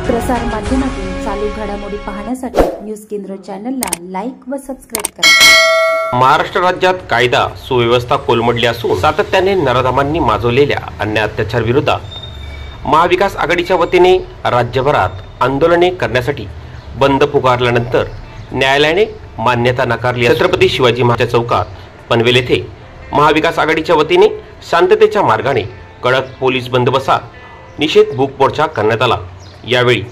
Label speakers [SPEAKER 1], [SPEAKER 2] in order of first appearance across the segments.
[SPEAKER 1] प्रसार माध्यमातून चालू घडामोडी पाहण्यासाठी न्यूज केंद्र चॅनलला लाईक व सबस्क्राइब करा।
[SPEAKER 2] महाराष्ट्र राज्यात कायदा सुव्यवस्था कोलमडली असून सातत्याने नराधमांनी माजवलेल्या अन्याय अत्याचार विरोधात महाविकास आघाडीच्या वतीने राज्यभरात आंदोलने करण्यासाठी बंद पुकारल्यानंतर न्यायालयाने मान्यता नाकारली। छत्रपती शिवाजी महाराज चौकात पनवेल येथे महाविकास आघाडीच्या वतीने शांततेच्या मार्गाने कडक पोलीस बंदोबस्तात निषेध मूक मोर्चा करण्यात आला। यावेळी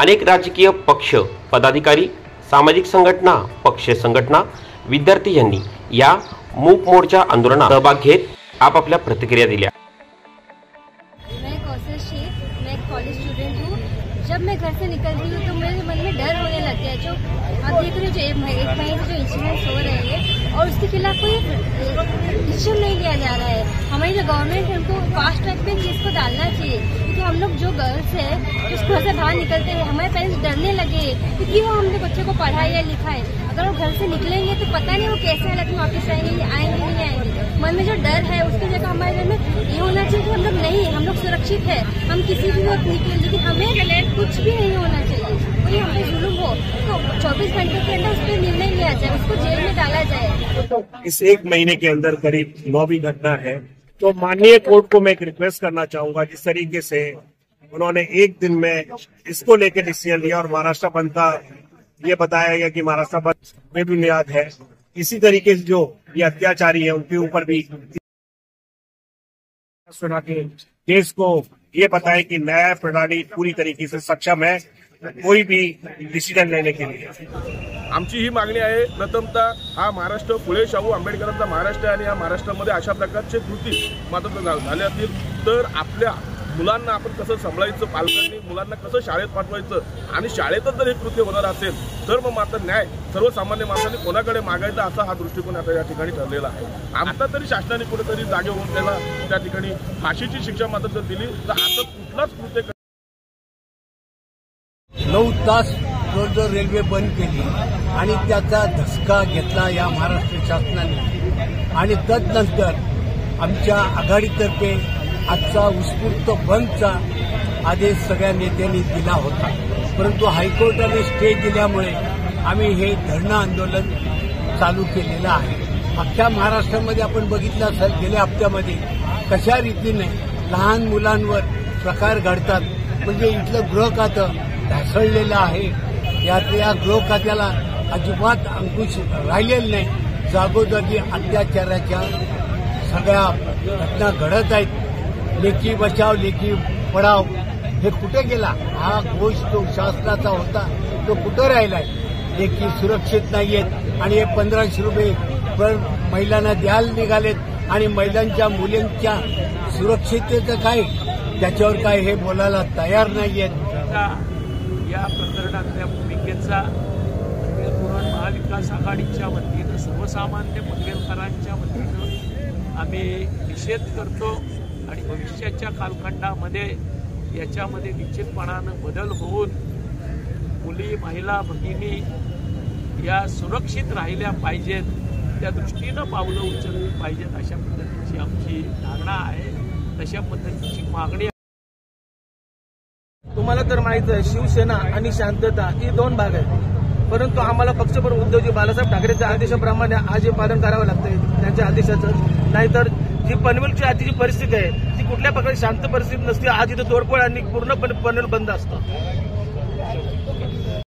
[SPEAKER 2] अनेक राजकीय पक्ष, पदाधिकारी, सामाजिक संघटना, पक्ष संघटना, विद्यार्थी यांनी या मूक मोर्चा आंदोलनात सहभाग घेत आपापल्या प्रतिक्रिया दिल्या।
[SPEAKER 3] मैं कॉलेज स्टूडेंट हूँ। जब मैं घर से निकल रही हूँ तो मेरे मन में डर होने लग गया। जो आप देख रहे हो, जो एक महीने से जो इंसिडेंट्स हो रहे हैं और उसके खिलाफ कोई डिसीजन नहीं लिया जा रहा है। हमारी जो गवर्नमेंट है उनको फास्ट ट्रैक पे इसको डालना चाहिए, क्योंकि हम लोग जो गर्ल्स है उस घर से बाहर निकलते हैं, हमारे पेरेंट्स डरने लगे क्योंकि वो हमने बच्चे को पढ़ाया लिखा है। अगर वो घर से निकलेंगे तो पता नहीं वो कैसे हालत में वापस आएंगे, आएंगे नहीं आएंगे। मन में जो डर है उसकी जगह हमारे घर में ये होना चाहिए कि हम लोग नहीं, हम लोग सुरक्षित है, हम किसी भी वक्त निकले, लेकिन हमें कुछ भी नहीं होना चाहिए। कोई हम पे जुल्म हो तो 24 घंटे के अंदर उस पर निर्णय लिया जाए, उसको जेल में डाला जाए।
[SPEAKER 4] इस एक महीने के अंदर करीब 9वीं घटना है। तो माननीय कोर्ट को मैं एक रिक्वेस्ट करना चाहूंगा, जिस तरीके से उन्होंने एक दिन में इसको लेकर डिसीजन लिया और महाराष्ट्र बंद का ये बताया गया कि महाराष्ट्र बंद बेबुनियाद है, इसी तरीके से जो ये अत्याचारी है उनके ऊपर भी सुना के केस को ये बताए कि न्याय प्रणाली पूरी तरीके से सक्षम है कोई भी डिसिजन लेने के लिए।
[SPEAKER 5] आमची ही मागणी आहे, प्रथमतः हा महाराष्ट्र फुले शाहू आंबेडकरांचा महाराष्ट्र आणि या महाराष्ट्रामध्ये अशा प्रकारचे कृती मात्र झाले असतील तर आपल्या मुलांना आपण कसं सांभाळायचं, पालकांनी मुलांना कसं शाळेत पाठवायचं आणि शाळेतच जर हे कृत्य होणार असेल तर मग मात्र न्याय सर्वसामान्य माणसाने कोणाकडे मागायचा असा हा दृष्टिकोन आता या ठिकाणी ठरलेला आहे। आता तरी शासनाने कुठेतरी जागे होऊन त्याला त्या ठिकाणी फाशीची शिक्षा मात्र जर दिली तर असं कुठलाच कृत्य
[SPEAKER 6] 9 तास जर रेल्वे बंद केली आणि त्याचा धसका घेतला या महाराष्ट्र शासनाने आणि तदनंतर आमच्या आघाडीतर्फे आजचा उत्स्फूर्त बंदचा आदेश सगळ्या नेत्यांनी दिला होता, परंतु हायकोर्टाने स्टे दिल्यामुळे आम्ही हे धरणं आंदोलन चालू केलेलं आहे। अख्ख्या महाराष्ट्रामध्ये आपण बघितलं असेल गेल्या हप्त्यामध्ये कशा रीतीने लहान मुलांवर प्रकार घडतात, म्हणजे इथलं गृह खातं ढासळलेलं आहे। या गृह खात्याला अजिबात अंकुश राहिलेला नाही। जागोजागी अत्याचाराच्या सगळ्या घटना घडत आहेत। लेकी बचाव लेकी पढाव हे कुठे गेला? हा घोष जो शासनाचा होता तो कुठे राहिलाय? लेकी सुरक्षित नाहीयेत आणि हे 1500 रुपये पर महिलांना द्यायला निघालेत आणि महिलांच्या मुलींच्या सुरक्षिततेचं काय त्याच्यावर काय हे बोलायला तयार नाहीयेत।
[SPEAKER 7] या प्रकरणातल्या भूमिकेचा पनवेल महाविकास आघाडीच्या वतीनं सर्वसामान्य पनवेलकरांच्या वतीनं आम्ही निषेध करतो आणि भविष्याच्या कालखंडामध्ये याच्यामध्ये निश्चितपणानं बदल होऊन मुली, महिला, भगिनी या सुरक्षित राहिल्या पाहिजेत, त्या दृष्टीनं पावलं उचलली पाहिजेत अशा पद्धतीची आमची धारणा आहे, तशा पद्धतीची मागणी।
[SPEAKER 8] तुम्हाला तर माहित आहे शिवसेना आणि शांतता ही 2 भाग आहेत, परंतु आम्हाला पक्षप्रमुख उद्धवजी बाळासाहेब ठाकरेंच्या आदेशाप्रमाणे आज हे पालन करावं लागतंय त्यांच्या आदेशाचं। नाहीतर जी पनवेलची आजची जी परिस्थिती आहे ती कुठल्या प्रकारे शांत परिस्थिती नसते। आज इथं तोडफोड आणि पूर्णपणे पनवेल बंद असतं।